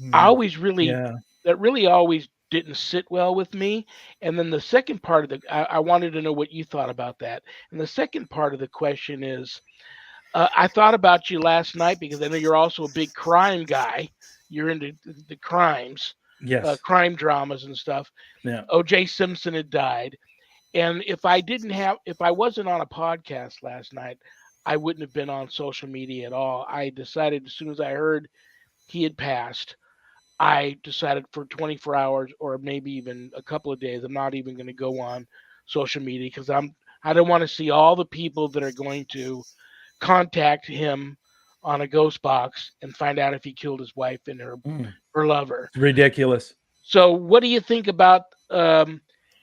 I mm, always really yeah. That really always didn't sit well with me. And then the second part of I wanted to know what you thought about that. And the second part of the question is, I thought about you last night because I know you're also a big crime guy. You're into the crimes, Yes. crime dramas and stuff. Yeah. O.J. Simpson had died, and if I wasn't on a podcast last night, I wouldn't have been on social media at all. I decided as soon as I heard he had passed, I decided for 24 hours or maybe even a couple of days, I'm not even going to go on social media because I don't want to see all the people that are going to contact him on a ghost box and find out if he killed his wife and Mm. her lover. It's ridiculous. So, what do you think about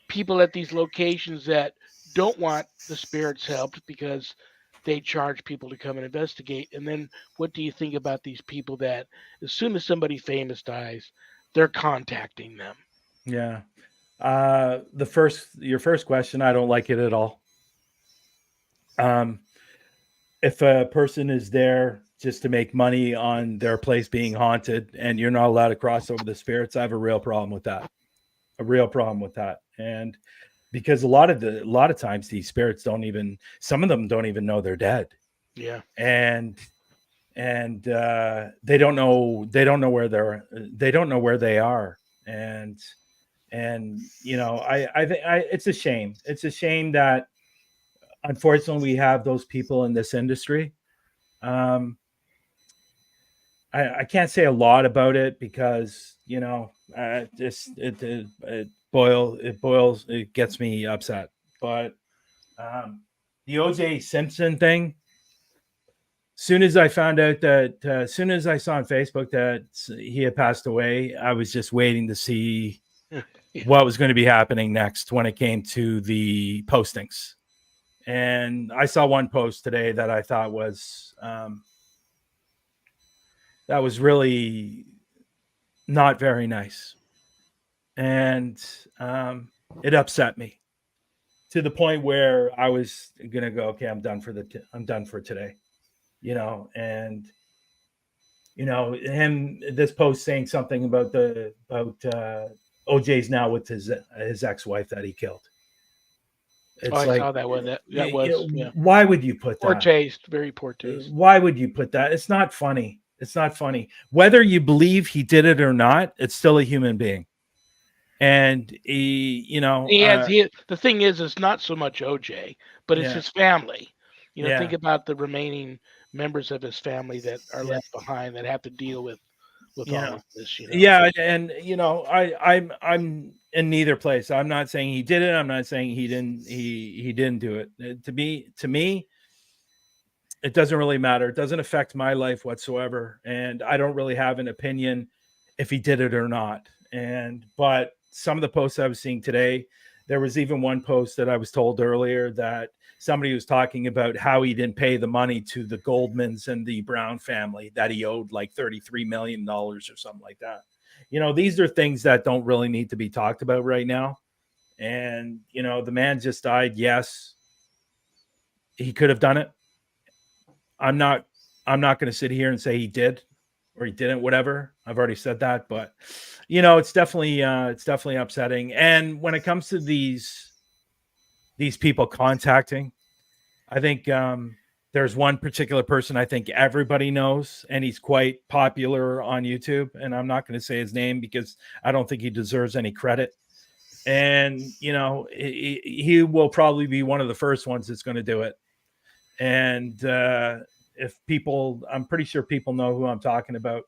people at these locations that don't want the spirits helped because they charge people to come and investigate? And then, what do you think about these people that, as soon as somebody famous dies, they're contacting them? Yeah. Your first question, I don't like it at all. Um, if a person is there just to make money on their place being haunted and you're not allowed to cross over the spirits, I have a real problem with that. A real problem with that. And because a lot of times these spirits some of them don't even know they're dead. Yeah. And they don't know where they don't know where they are. And And I think it's a shame. It's a shame that unfortunately we have those people in this industry. Um, I can't say a lot about it because just it gets me upset. But the OJ Simpson thing, soon as I found out that, as soon as I saw on Facebook that he had passed away, I was just waiting to see Yeah. what was going to be happening next when it came to the postings. And I saw one post today that I thought that was really not very nice, and it upset me to the point where I was gonna go, okay, I'm done for today, and him this post saying something about OJ's now with his ex-wife that he killed. Oh, It's I like, saw that one. That was, yeah, why would you put poor that? taste, very poor taste. Why would you put that? It's not funny. It's not funny. Whether you believe he did it or not, it's still a human being. And The thing is, it's not so much OJ, but it's yeah, his family. Think yeah, about the remaining members of his family that are yeah, left behind that have to deal with all yeah, of this. yeah. And I'm in neither place. I'm not saying he did it. I'm not saying he didn't. He didn't do it. To me, it doesn't really matter. It doesn't affect my life whatsoever, and I don't really have an opinion if he did it or not. But some of the posts I was seeing today, there was even one post that I was told earlier that somebody was talking about how he didn't pay the money to the Goldmans and the Brown family, that he owed like $33 million or something like that. These are things that don't really need to be talked about right now. And the man just died. Yes, he could have done it. I'm not I'm not going to sit here and say he did or he didn't, whatever. I've already said that, but it's definitely upsetting. And when it comes to these people contacting, I think there's one particular person I think everybody knows, and he's quite popular on YouTube. And I'm not going to say his name because I don't think he deserves any credit. And he will probably be one of the first ones that's going to do it. And if people, I'm pretty sure people know who I'm talking about.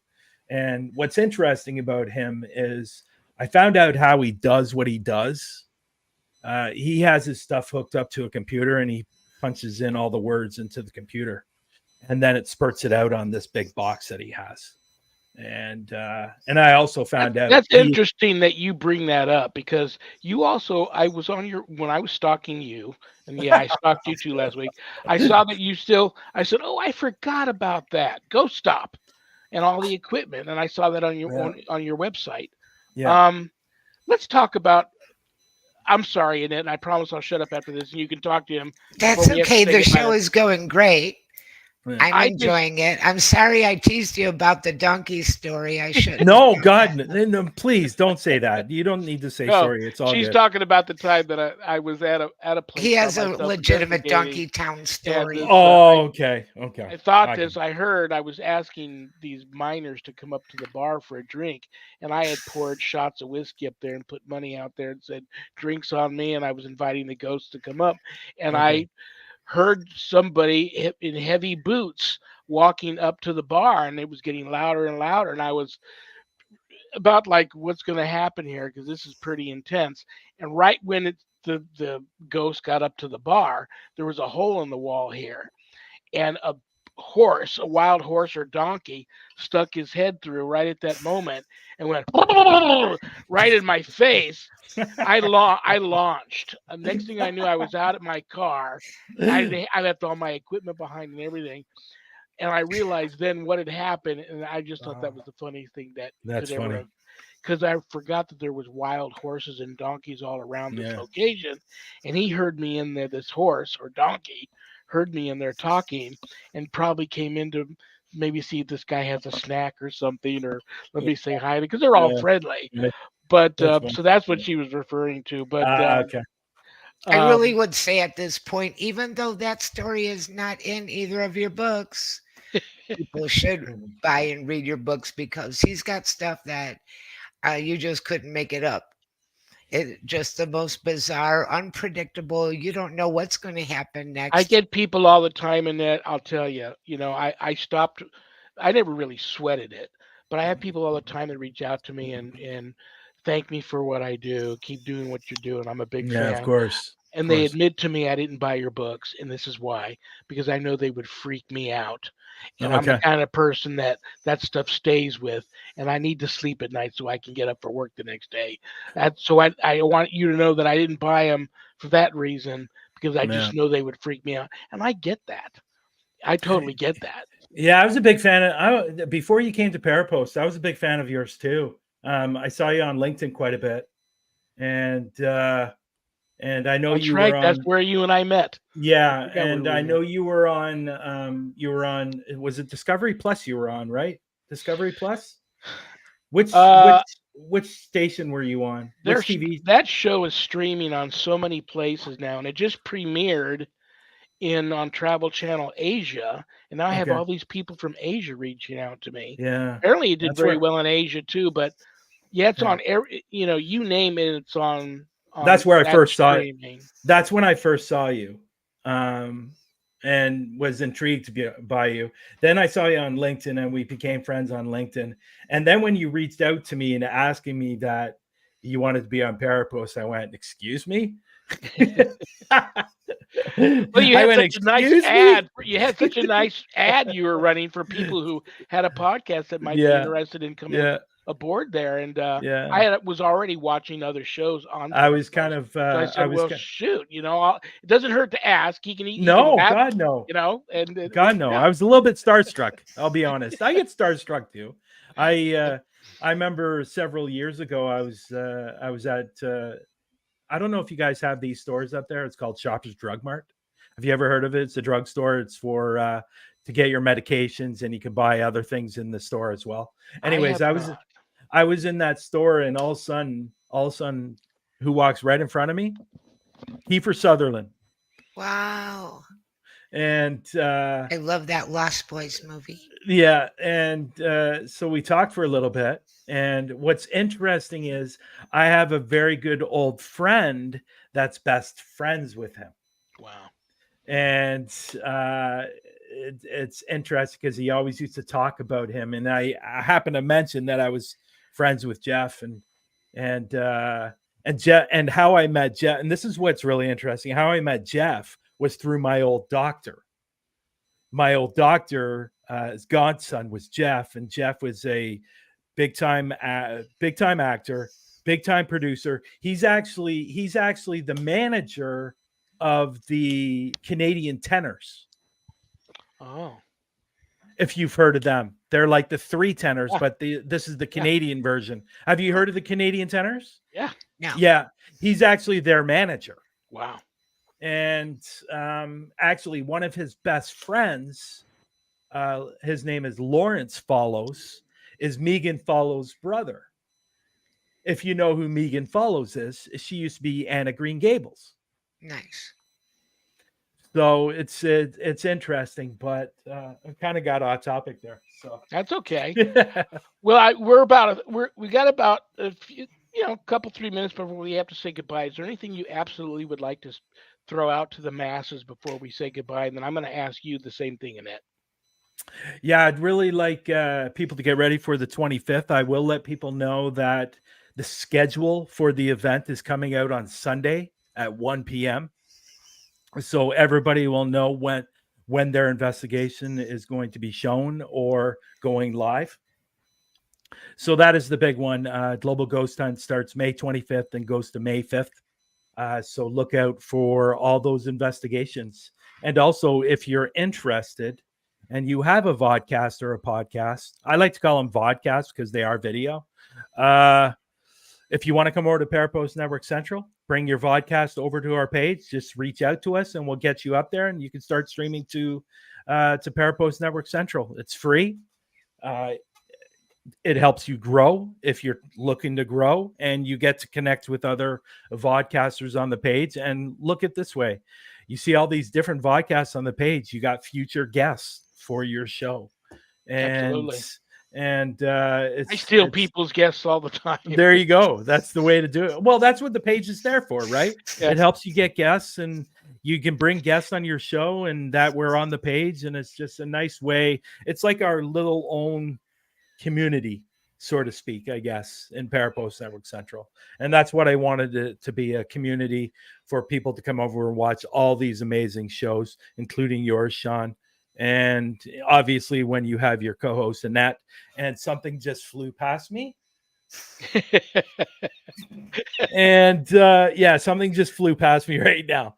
And what's interesting about him is I found out how he does what he does. He has his stuff hooked up to a computer and he punches in all the words into the computer, and then it spurts it out on this big box that he has. And I also found out That's he interesting that you bring that up because you also I was on your when I was stalking you, and yeah, I stalked you too last week. I saw that you still. I said, "Oh, I forgot about that. Go stop and all the equipment," and I saw that on your yeah, on your website. yeah. Um, let's talk about. I'm sorry, Annette, and I promise I'll shut up after this, and you can talk to him before That's we have to okay. say The goodbye. show is going great. Yeah. I'm I just enjoying it. I'm sorry I teased you about the donkey story. I shouldn't have No, done that. God, no, please don't say that. You don't need to say no. sorry. It's all She's good. talking about the time that I was at a He place by has a myself legitimate investigating, Donkey Town and story. this Oh, okay, okay. I thought I this. can. I heard I was asking these miners to come up to the bar for a drink, and I had poured shots of whiskey up there and put money out there and said drinks on me, and I was inviting the ghosts to come up, and Okay. I heard somebody in heavy boots walking up to the bar, and it was getting louder and louder, and I was about like, what's going to happen here because this is pretty intense. And right when the ghost got up to the bar, there was a hole in the wall here, and a wild horse or donkey, stuck his head through right at that moment and went right in my face. I launched. Next thing I knew, I was out at my car. I left all my equipment behind and everything, and I realized then what had happened, and I just thought that was the funniest thing that That's could ever funny. have. Because I forgot that there was wild horses and donkeys all around this Yeah. location, and he heard me in there. This horse or donkey heard me in there talking, and probably came in to maybe see if this guy has a snack or something, or let Yeah. me say hi because they're all Yeah. friendly. Yeah. But That's funny. so that's what Yeah. she was referring to. But Okay. I really um, would say at this point, even though that story is not in either of your books, people should buy and read your books because he's got stuff that you just couldn't make it up. It just the most bizarre, unpredictable. You don't know what's going to happen I next. get people all the time in that. I'll tell you, I stopped. I never really sweated it, but I have people all the time that reach out to me and thank me for what I do. Keep doing what you're doing. I'm a big Yeah, of fan. course. Of And they course. admit to me I didn't buy your books, and this is why, because I know they would freak me out. And I'm the Okay. kind of person that stuff stays with, and I need to sleep at night so I can get up for work the next day. I want you to know that I didn't buy them for that reason, because I Yeah. just know they would freak me out. And I get that. I totally get that. Yeah, I was a big fan of before you came to Parapost, I was a big fan of yours too. I saw you on LinkedIn quite a bit. And I know That's you right. were That's on. where you and I met. I Yeah, forgot where and we I met. know you were on was it Discovery Plus you were on, right? Discovery Plus? Which which Uh, which station were you on? Which there's TV? that show is streaming on so many places now, and it just premiered in on Travel Channel Asia, and now I have Okay. all these people from Asia reaching out to me. Yeah. Apparently, it did That's very where well in Asia too. But yeah, it's yeah. on every. You name it, it's That's on where I that first saw it. streaming. That's when I first saw you. And was intrigued by you. Then I saw you on LinkedIn and we became friends on LinkedIn. And then when you reached out to me and asking me that you wanted to be on Parapost, I went, "Excuse me?" Well, you I had went, such a nice "Excuse me?" ad. You had such a nice ad you were running for people who had a podcast that might be Yeah. interested in coming Yeah. aboard there. And Yeah. was already watching other shows on I was kind Parapost. of So I I said, was "Well, kind shoot, it doesn't hurt to ask. He can No, ask, God no. and it God worked no. I out." was a little bit starstruck. I'll be honest. I get starstruck too. I uh, I remember several years ago. I was at. I don't know if you guys have these stores up there. It's called Shoppers Drug Mart. Have you ever heard of it? It's a drugstore. It's for to get your medications, and you can buy other things in the store as well. I Anyways, have I was not. I was in that store, and all of a sudden, who walks right in front of me? Kiefer Sutherland, Wow. and I love that Lost Boys movie. yeah, and so we talked for a little bit. And what's interesting is I have a very good old friend that's best friends with him. Wow. And it's interesting because he always used to talk about him. And I happen to mention that I was friends with Jeff and Jeff, and how I met Jeff. And this is what's really interesting. How I met Jeff was through my old doctor. My old doctor, his godson was Jeff, and Jeff was a big time actor, big time producer. He's actually the manager of the Canadian Tenors. Oh, If you've heard of them, they're like the three tenors, yeah, but this is the yeah, Canadian version. Have you heard of the Canadian Tenors? yeah. No. Yeah, he's actually their manager. Wow. And actually, one of his best friends, his name is Lawrence Follows, is Megan Follows' brother. If you know who Megan Follows is, she used to be Anna Green Gables. Nice. So it's interesting, but I kind of got off topic there. So That's okay. Well, we got about a few, couple 3 minutes before we have to say goodbye. Is there anything you absolutely would like to throw out to the masses before we say goodbye? And then I'm going to ask you the same thing, Annette. Yeah, I'd really like people to get ready for the 25th. I will let people know that the schedule for the event is coming out on Sunday at 1 p.m. So everybody will know when their investigation is going to be shown or going live. So that is the big one. Global Ghost Hunt starts May 25th and goes to May 5th. So look out for all those investigations. And also, if you're interested and you have a vodcast or a podcast, I like to call them vodcasts because they are video. If you want to come over to Parapost Network Central, bring your vodcast over to our page. Just reach out to us and we'll get you up there and you can start streaming to Parapost Network Central. It's free. It helps you grow if you're looking to grow, and you get to connect with other vodcasters on the page. And look at this way, you see all these different vodcasts on the page. You got future guests for your show, and Absolutely. And I it's steal people's guests all the time. there you go. That's the way to do it. Well, that's what the page is there for, right? Yeah. It helps you get guests, and you can bring guests on your show, and that we're on the page, and it's just a nice way. It's like our little own community, so to speak, I guess, in Parapost Network Central. And that's what I wanted to be, a community for people to come over and watch all these amazing shows, including yours, Shawn. And obviously, when you have your co-host Annette, and something just flew past me. And yeah, something just flew past me right now.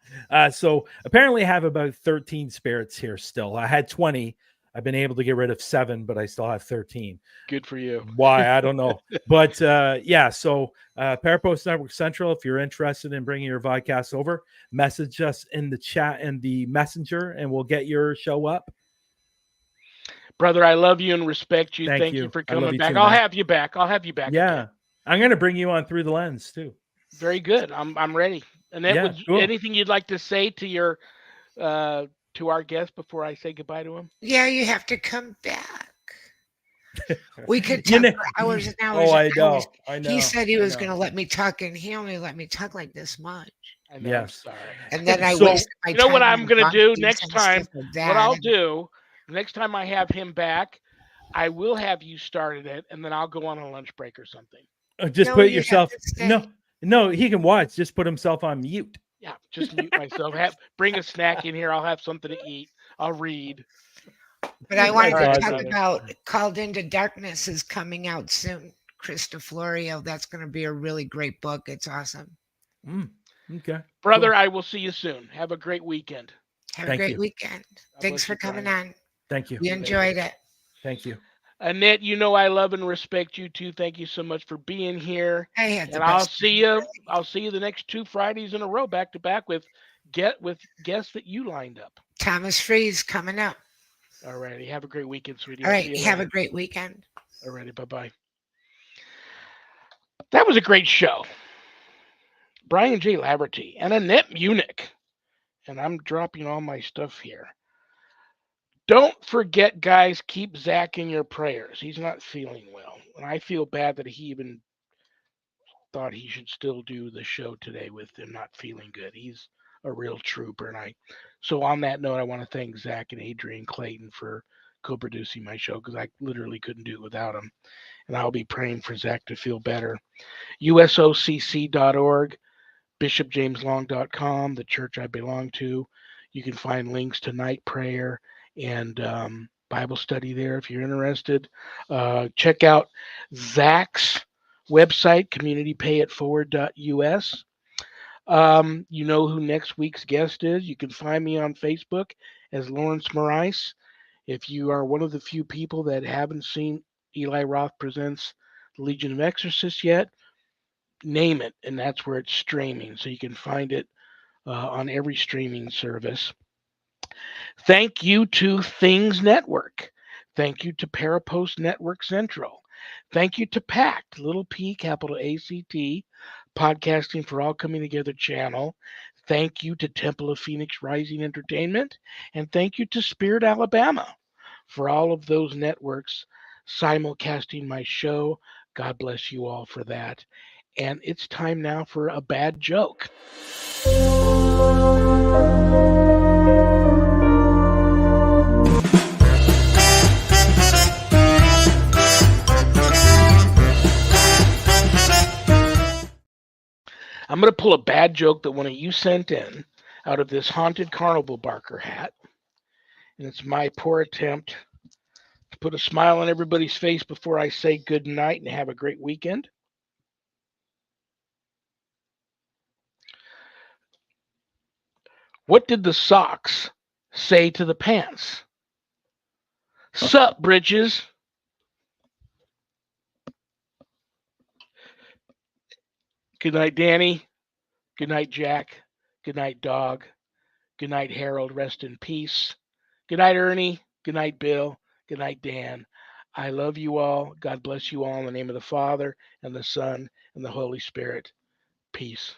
So apparently I have about 13 spirits here still. I had 20. I've been able to get rid of 7, but I still have 13. Good for you. Why? I don't know. But yeah, so Parapost Network Central, if you're interested in bringing your vodcast over, message us in the chat and the messenger, and we'll get your show up. Brother, I love you and respect you. Thank Thank you you. for I love coming you back. too, I'll man. have you back. I'll have you back Yeah. again. I'm going to bring you on Through the Lens too. Very good. I'm ready. Annette, Yeah, cool. anything you'd like to say to your to our guest before I say goodbye to him? Yeah, you have to come back. We could You talk know- for hours and hours. Oh, I and know. hours. I know. He said he I was know. going to let me talk, and he only let me talk like this much. I know. Yes. I'm sorry. And then I So- wasted my You know what time I'm on going to do donkeys next and time? stuff like What that. I'll And do next time I have him back, I will have you started it, and then I'll go on a lunch break or something. Just No, put you have yourself. to stay. No, he can watch. Just put himself on mute. Yeah, just mute myself. Bring a snack in here. I'll have something to eat. I'll read. But I wanted That's to awesome. talk brother. about Called Into Darkness is coming out soon. Krista Florio. That's going to be a really great book. It's awesome. Okay. Brother, Cool. I will see you soon. Have a great weekend. Have Thank a great you. weekend. Thanks bless for you, coming Brian. on. Thank you. We enjoyed it. Thank you. Annette, you know I love and respect you too. Thank you so much for being here. I had the And I'll best. see you. I'll see you the next 2 Fridays in a row, back to back with guests that you lined up. Thomas Freeze coming up. Alrighty. Have a great weekend, sweetie. All I'll right. see you Have a later. great weekend. Alrighty. Bye-bye. That was a great show. Brian J. Laverty and Annette Munich. And I'm dropping all my stuff here. Don't forget, guys, keep Zach in your prayers. He's not feeling well. And I feel bad that he even thought he should still do the show today with him not feeling good. He's a real trooper. So on that note, I want to thank Zach and Adrian Clayton for co-producing my show, because I literally couldn't do it without them. And I'll be praying for Zach to feel better. usocc.org, bishopjameslong.com, the church I belong to. You can find links to night prayer and Bible study there if you're interested. Check out Zach's website, communitypayitforward.us. You know who next week's guest is. You can find me on Facebook as Lawrence Morais. If you are one of the few people that haven't seen Eli Roth Presents The Legion of Exorcists yet, name it, and that's where it's streaming. So you can find it on every streaming service. Thank you to Things Network. Thank you to Parapost Network Central. Thank you to PACT, little p, capital ACT, Podcasting for All Coming Together channel. Thank you to Temple of Phoenix Rising Entertainment. And thank you to Spirit Alabama for all of those networks simulcasting my show. God bless you all for that. And it's time now for a bad joke. I'm going to pull a bad joke that one of you sent in out of this haunted carnival barker hat. And it's my poor attempt to put a smile on everybody's face before I say good night and have a great weekend. What did the socks say to the pants? Sup, britches? Good night, Danny. Good night, Jack. Good night, Dog. Good night, Harold. Rest in peace. Good night, Ernie. Good night, Bill. Good night, Dan. I love you all. God bless you all in the name of the Father and the Son and the Holy Spirit. Peace.